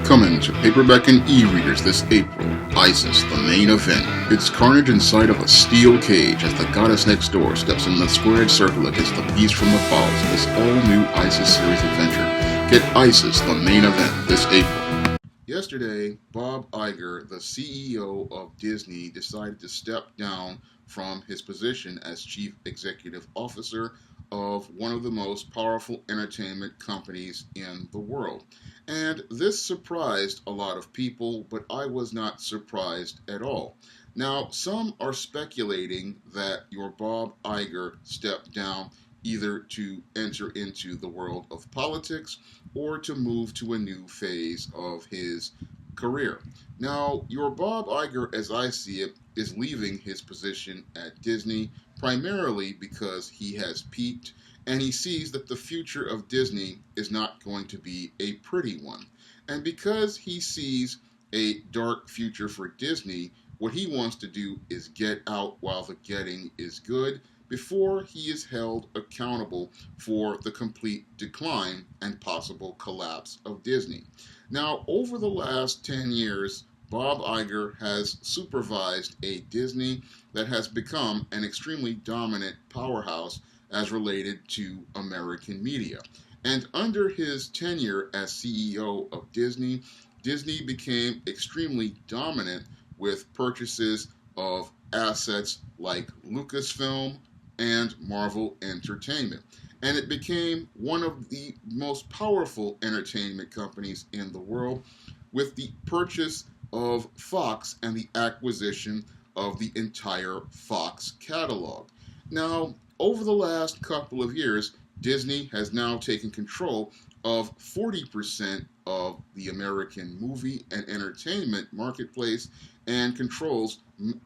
Coming to paperback and e-readers this April, Isis, the main event. It's carnage inside of a steel cage as the goddess next door steps in the squared circle against the beast from the falls in this all-new Isis series adventure. Get Isis, the main event, this April. Yesterday, Bob Iger, the CEO of Disney, decided to step down from his position as Chief Executive Officer of one of the most powerful entertainment companies in the world. And this surprised a lot of people, but I was not surprised at all. Now, some are speculating that your Bob Iger stepped down either to enter into the world of politics or to move to a new phase of his career. Now, your Bob Iger, as I see it, is leaving his position at Disney primarily because he has peaked and he sees that the future of Disney is not going to be a pretty one. And because he sees a dark future for Disney, what he wants to do is get out while the getting is good before he is held accountable for the complete decline and possible collapse of Disney. Now, over the last 10 years, Bob Iger has supervised a Disney that has become an extremely dominant powerhouse as related to American media. And under his tenure as CEO of Disney, Disney became extremely dominant with purchases of assets like Lucasfilm and Marvel Entertainment. And it became one of the most powerful entertainment companies in the world with the purchase of Fox and the acquisition of the entire Fox catalog. Now, over the last couple of years, Disney has now taken control of 40% of the American movie and entertainment marketplace and controls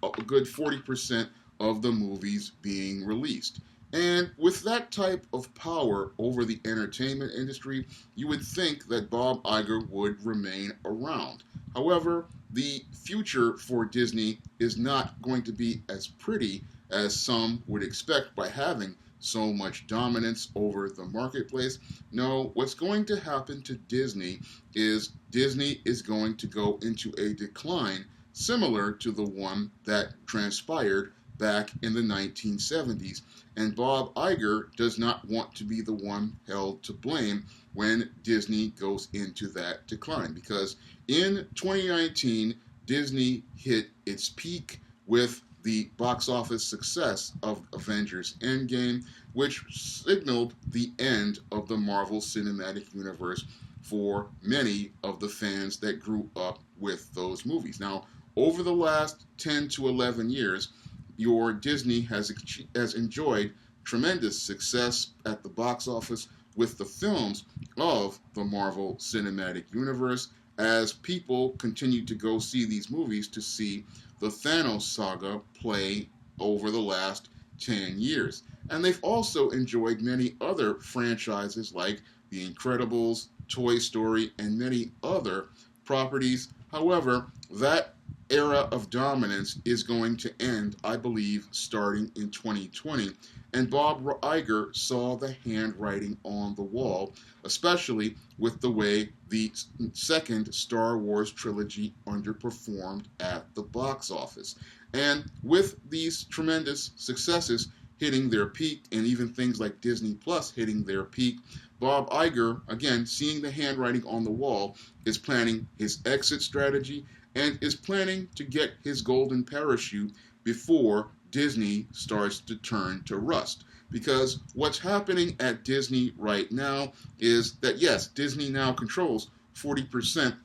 a good 40% of the movies being released. And with that type of power over the entertainment industry, you would think that Bob Iger would remain around. However, the future for Disney is not going to be as pretty as some would expect by having so much dominance over the marketplace. No, what's going to happen to Disney is going to go into a decline similar to the one that transpired back in the 1970s. And Bob Iger does not want to be the one held to blame when Disney goes into that decline. Because in 2019, Disney hit its peak with the box office success of Avengers Endgame, which signaled the end of the Marvel Cinematic Universe for many of the fans that grew up with those movies. Now, over the last 10 to 11 years, your Disney has enjoyed tremendous success at the box office with the films of the Marvel Cinematic Universe as people continue to go see these movies to see the Thanos saga play over the last 10 years. And they've also enjoyed many other franchises like The Incredibles, Toy Story, and many other properties. However, that era of dominance is going to end, I believe, starting in 2020. And Bob Iger saw the handwriting on the wall, especially with the way the second Star Wars trilogy underperformed at the box office. And with these tremendous successes hitting their peak, and even things like Disney Plus hitting their peak, Bob Iger, again, seeing the handwriting on the wall, is planning his exit strategy and is planning to get his golden parachute before Disney starts to turn to rust. Because what's happening at Disney right now is that, yes, Disney now controls 40%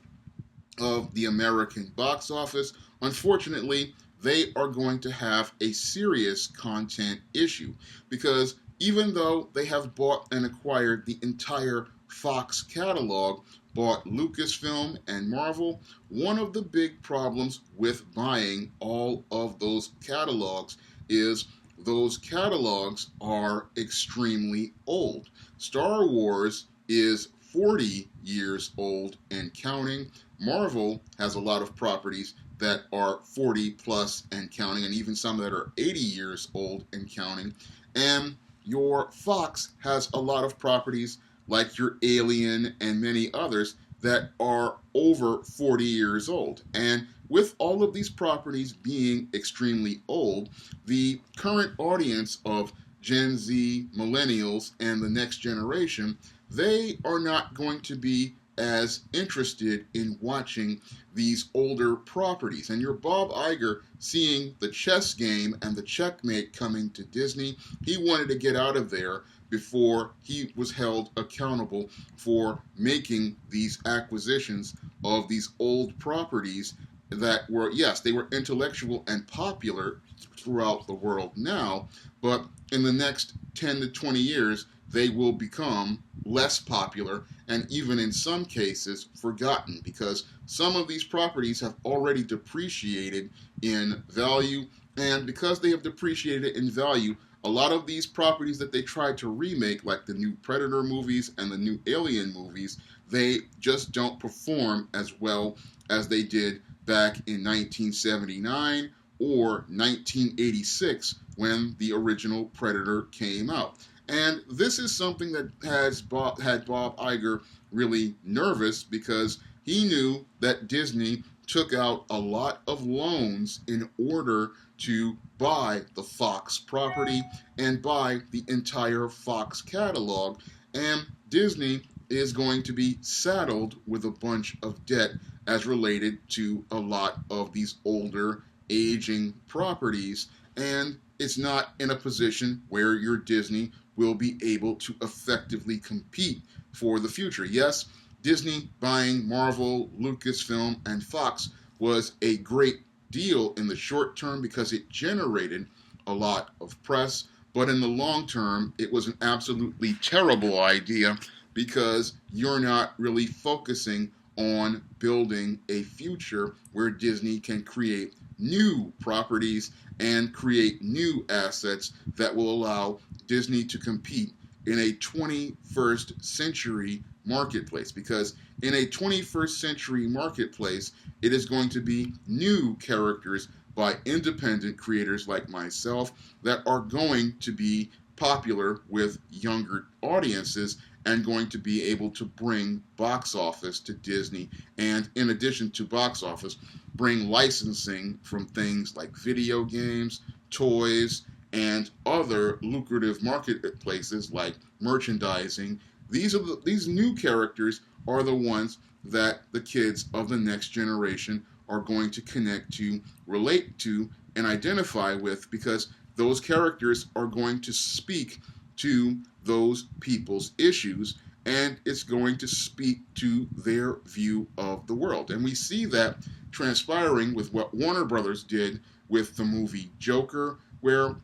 of the American box office. Unfortunately, they are going to have a serious content issue because even though they have bought and acquired the entire Fox catalog, bought Lucasfilm and Marvel, one of the big problems with buying all of those catalogs is those catalogs are extremely old. Star Wars is 40 years old and counting. Marvel has a lot of properties that are 40 plus and counting, and even some that are 80 years old and counting. And your Fox has a lot of properties like your Alien and many others that are over 40 years old. And with all of these properties being extremely old, the current audience of Gen Z, millennials, and the next generation, they are not going to be as interested in watching these older properties. And your Bob Iger, seeing the chess game and the checkmate coming to Disney, he wanted to get out of there before he was held accountable for making these acquisitions of these old properties that were, yes, they were intellectual and popular throughout the world now, but in the next 10 to 20 years, they will become less popular and even in some cases forgotten, because some of these properties have already depreciated in value, and because they have depreciated in value, a lot of these properties that they tried to remake, like the new Predator movies and the new Alien movies, they just don't perform as well as they did back in 1979 or 1986 when the original Predator came out. And this is something that had Bob Iger really nervous, because he knew that Disney took out a lot of loans in order to buy the Fox property and buy the entire Fox catalog. And Disney is going to be saddled with a bunch of debt as related to a lot of these older, aging properties. And it's not in a position where your Disney will be able to effectively compete for the future. Yes, Disney buying Marvel, Lucasfilm, and Fox was a great deal in the short term because it generated a lot of press, but in the long term, it was an absolutely terrible idea because you're not really focusing on building a future where Disney can create new properties and create new assets that will allow Disney to compete in a 21st century marketplace. Because in a 21st century marketplace, it is going to be new characters by independent creators like myself that are going to be popular with younger audiences and going to be able to bring box office to Disney, and in addition to box office, bring licensing from things like video games, toys, and other lucrative marketplaces like merchandising. These new characters are the ones that the kids of the next generation are going to connect to, relate to, and identify with, because those characters are going to speak to those people's issues, and it's going to speak to their view of the world. And we see that transpiring with what Warner Brothers did with the movie Joker, where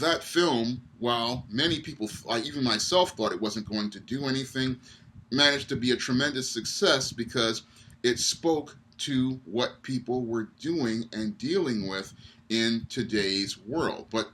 that film, while many people, even myself, thought it wasn't going to do anything, managed to be a tremendous success because it spoke to what people were doing and dealing with in today's world. But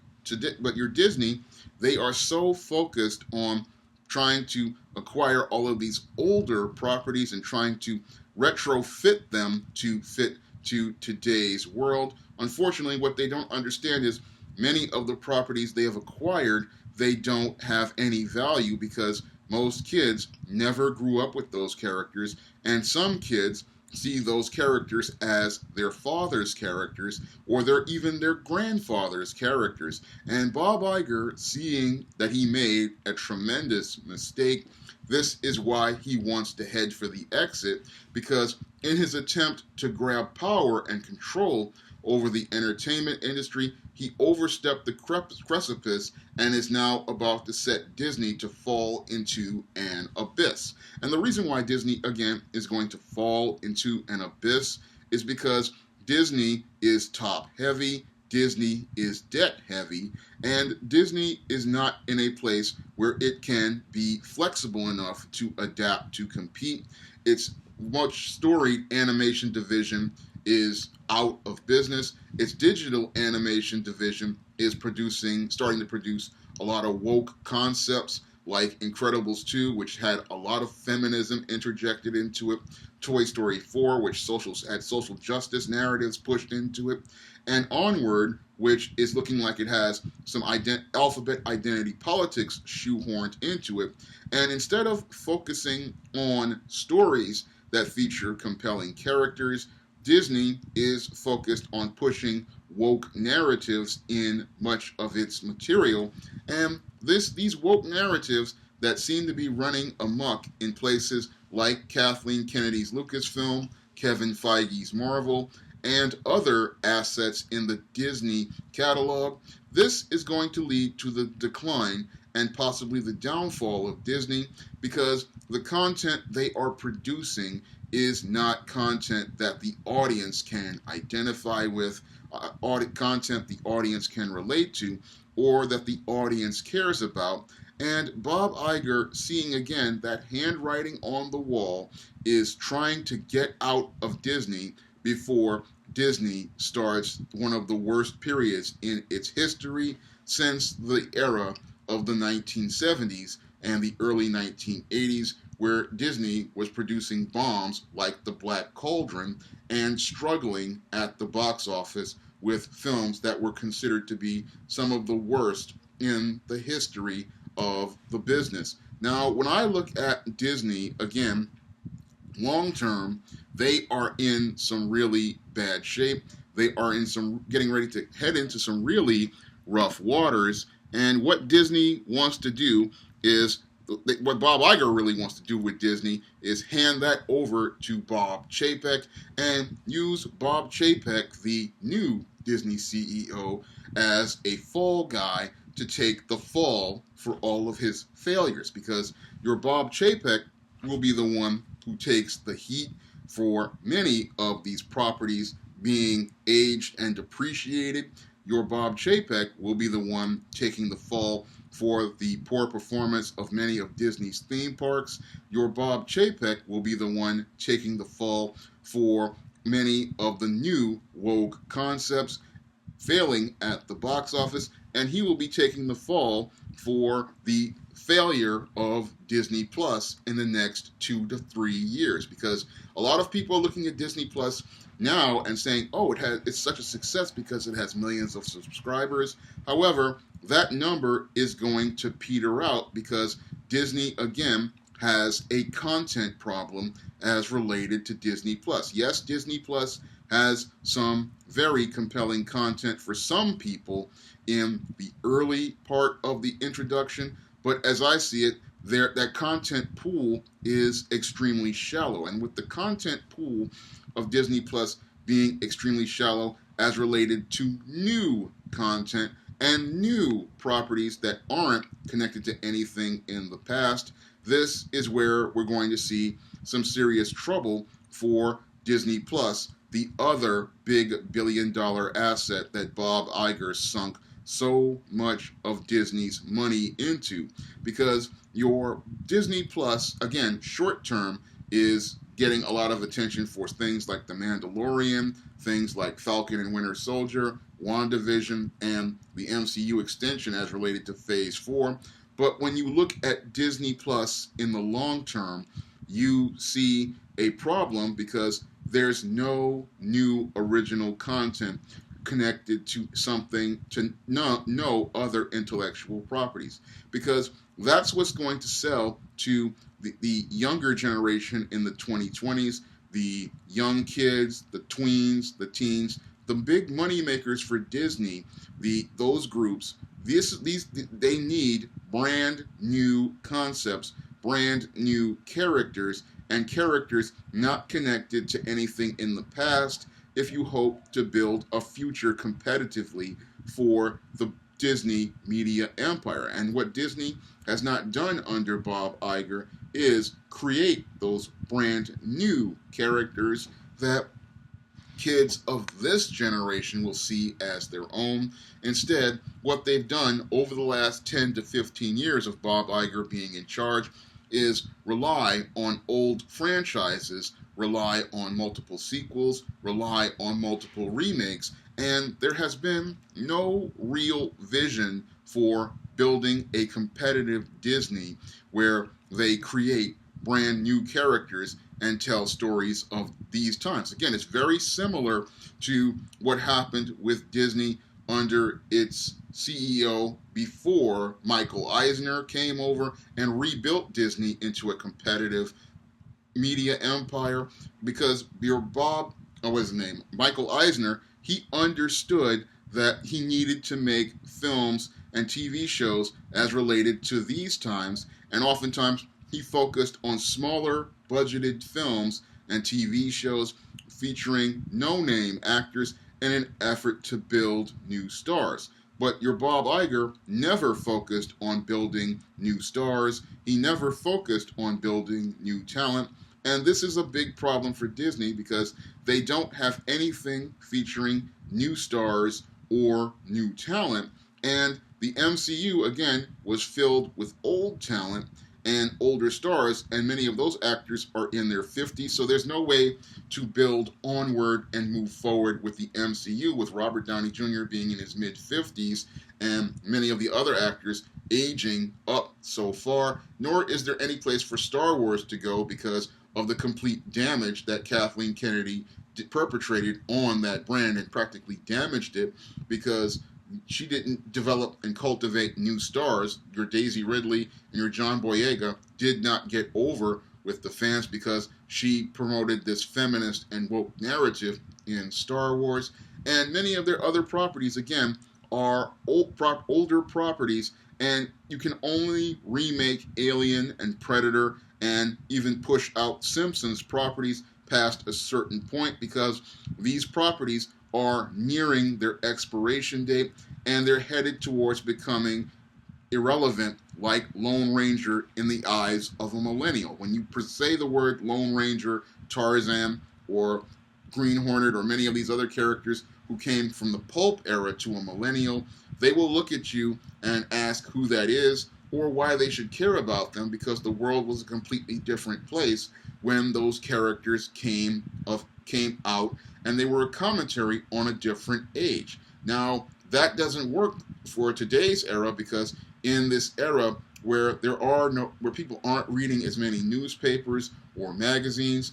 your Disney, they are so focused on trying to acquire all of these older properties and trying to retrofit them to fit to today's world. Unfortunately, what they don't understand is many of the properties they have acquired, they don't have any value because most kids never grew up with those characters, and some kids see those characters as their father's characters or even their grandfather's characters. And Bob Iger, seeing that he made a tremendous mistake, this is why he wants to head for the exit, because in his attempt to grab power and control over the entertainment industry, he overstepped the precipice and is now about to set Disney to fall into an abyss. And the reason why Disney, again, is going to fall into an abyss is because Disney is top heavy, Disney is debt heavy, and Disney is not in a place where it can be flexible enough to adapt to compete. Its much storied animation division is out of business. Its digital animation division is starting to produce a lot of woke concepts like Incredibles 2, which had a lot of feminism interjected into it, Toy Story 4, which had social justice narratives pushed into it, and Onward, which is looking like it has some alphabet identity politics shoehorned into it. And instead of focusing on stories that feature compelling characters, Disney is focused on pushing woke narratives in much of its material, and these woke narratives that seem to be running amok in places like Kathleen Kennedy's Lucasfilm, Kevin Feige's Marvel, and other assets in the Disney catalog. This is going to lead to the decline and possibly the downfall of Disney, because the content they are producing is not content that the audience can identify with, content the audience can relate to, or that the audience cares about. And Bob Iger, seeing again that handwriting on the wall, is trying to get out of Disney before Disney starts one of the worst periods in its history since the era of the 1970s and the early 1980s, where Disney was producing bombs like The Black Cauldron and struggling at the box office with films that were considered to be some of the worst in the history of the business. Now, when I look at Disney, again, long term, they are in some really bad shape. They are getting ready to head into some really rough waters. And what Disney wants to do is, what Bob Iger really wants to do with Disney is hand that over to Bob Chapek and use Bob Chapek, the new Disney CEO, as a fall guy to take the fall for all of his failures, because your Bob Chapek will be the one who takes the heat for many of these properties being aged and depreciated. Your Bob Chapek will be the one taking the fall for the poor performance of many of Disney's theme parks. Your Bob Chapek will be the one taking the fall for many of the new woke concepts failing at the box office, and he will be taking the fall for the failure of Disney Plus in the next 2 to 3 years, because a lot of people are looking at Disney Plus now and saying, oh, it's such a success because it has millions of subscribers. However, that number is going to peter out because Disney, again, has a content problem as related to Disney Plus. Yes, Disney Plus has some very compelling content for some people in the early part of the introduction, but as I see it, that content pool is extremely shallow. And with the content pool of Disney Plus being extremely shallow as related to new content and new properties that aren't connected to anything in the past, this is where we're going to see some serious trouble for Disney Plus, the other big billion-dollar asset that Bob Iger sunk so much of Disney's money into. Because your Disney Plus, again, short term, is getting a lot of attention for things like The Mandalorian, things like Falcon and Winter Soldier, WandaVision, and the MCU extension as related to Phase 4. But when you look at Disney Plus in the long term, you see a problem because there's no new original content connected to no other intellectual properties, because that's what's going to sell to the younger generation in the 2020s, the young kids, the tweens, the teens, the big money makers for Disney. Those groups, they need brand new concepts, brand new characters, and characters not connected to anything in the past if you hope to build a future competitively for the Disney media empire. And what Disney has not done under Bob Iger is create those brand new characters that kids of this generation will see as their own. Instead, what they've done over the last 10 to 15 years of Bob Iger being in charge is rely on old franchises, rely on multiple sequels, rely on multiple remakes, and there has been no real vision for building a competitive Disney where they create brand new characters and tell stories of these times. Again, it's very similar to what happened with Disney under its CEO before Michael Eisner came over and rebuilt Disney into a competitive media empire, because your what was his name? Michael Eisner, he understood that he needed to make films and TV shows as related to these times, and oftentimes he focused on smaller budgeted films and TV shows featuring no-name actors in an effort to build new stars. But your Bob Iger never focused on building new stars. He never focused on building new talent. And this is a big problem for Disney because they don't have anything featuring new stars or new talent. And the MCU, again, was filled with old talent and older stars, and many of those actors are in their 50s, so there's no way to build onward and move forward with the MCU, with Robert Downey Jr. being in his mid-50s and many of the other actors aging up so far, nor is there any place for Star Wars to go because of the complete damage that Kathleen Kennedy perpetrated on that brand and practically damaged it because she didn't develop and cultivate new stars. Your Daisy Ridley and your John Boyega did not get over with the fans because she promoted this feminist and woke narrative in Star Wars. And many of their other properties, again, are older properties, and you can only remake Alien and Predator and even push out Simpsons properties past a certain point because these properties are nearing their expiration date and they're headed towards becoming irrelevant, like Lone Ranger in the eyes of a millennial. When you say the word Lone Ranger, Tarzan, or Green Hornet, or many of these other characters who came from the pulp era to a millennial, they will look at you and ask who that is or why they should care about them, because the world was a completely different place when those characters came out, and they were a commentary on a different age. Now, that doesn't work for today's era, because in this era where where people aren't reading as many newspapers or magazines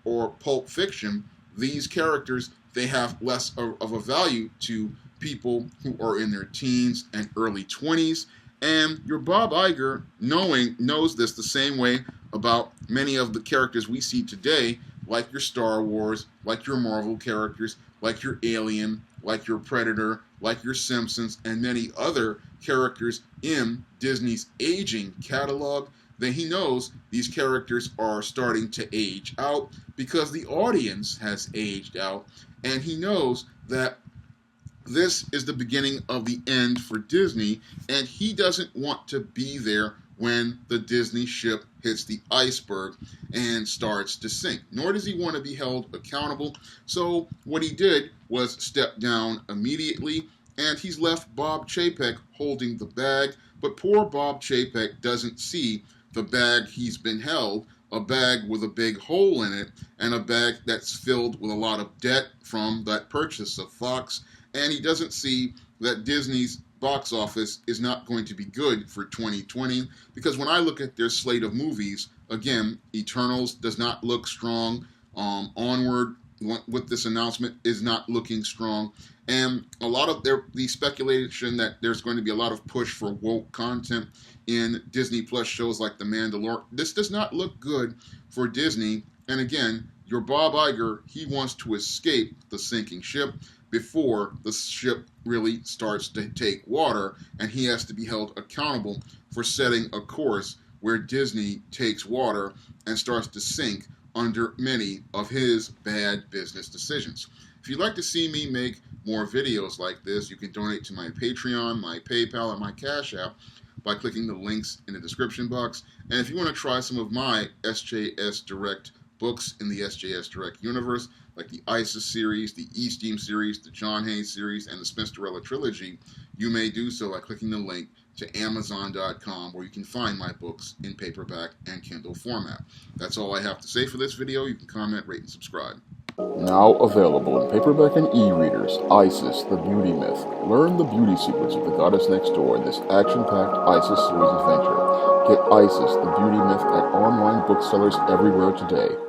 or pulp fiction, these characters, they have less of a value to people who are in their teens and early 20s. And your Bob Iger knows this the same way about many of the characters we see today, like your Star Wars, like your Marvel characters, like your Alien, like your Predator, like your Simpsons, and many other characters in Disney's aging catalog. Then he knows these characters are starting to age out because the audience has aged out, and he knows that this is the beginning of the end for Disney, and he doesn't want to be there when the Disney ship hits the iceberg and starts to sink. Nor does he want to be held accountable. So what he did was step down immediately, and he's left Bob Chapek holding the bag. But poor Bob Chapek doesn't see the bag he's been held, a bag with a big hole in it, and a bag that's filled with a lot of debt from that purchase of Fox. And he doesn't see that Disney's box office is not going to be good for 2020, because when I look at their slate of movies, again, Eternals does not look strong. Onward, with this announcement, is not looking strong. And a lot of the speculation that there's going to be a lot of push for woke content in Disney Plus shows like The Mandalorian. This does not look good for Disney. And again, your Bob Iger, he wants to escape the sinking ship before the ship really starts to take water, and he has to be held accountable for setting a course where Disney takes water and starts to sink under many of his bad business decisions. If you'd like to see me make more videos like this, you can donate to my Patreon, my PayPal, and my Cash App by clicking the links in the description box. And if you want to try some of my SJS Direct books in the SJS Direct universe, like the ISIS series, the E-Steam series, the John Hayes series, and the Spinsterella trilogy, you may do so by clicking the link to Amazon.com, where you can find my books in paperback and Kindle format. That's all I have to say for this video. You can comment, rate, and subscribe. Now available in paperback and e-readers, Isis, the Beauty Myth. Learn the beauty secrets of the goddess next door in this action-packed Isis series adventure. Get Isis, the Beauty Myth at online booksellers everywhere today.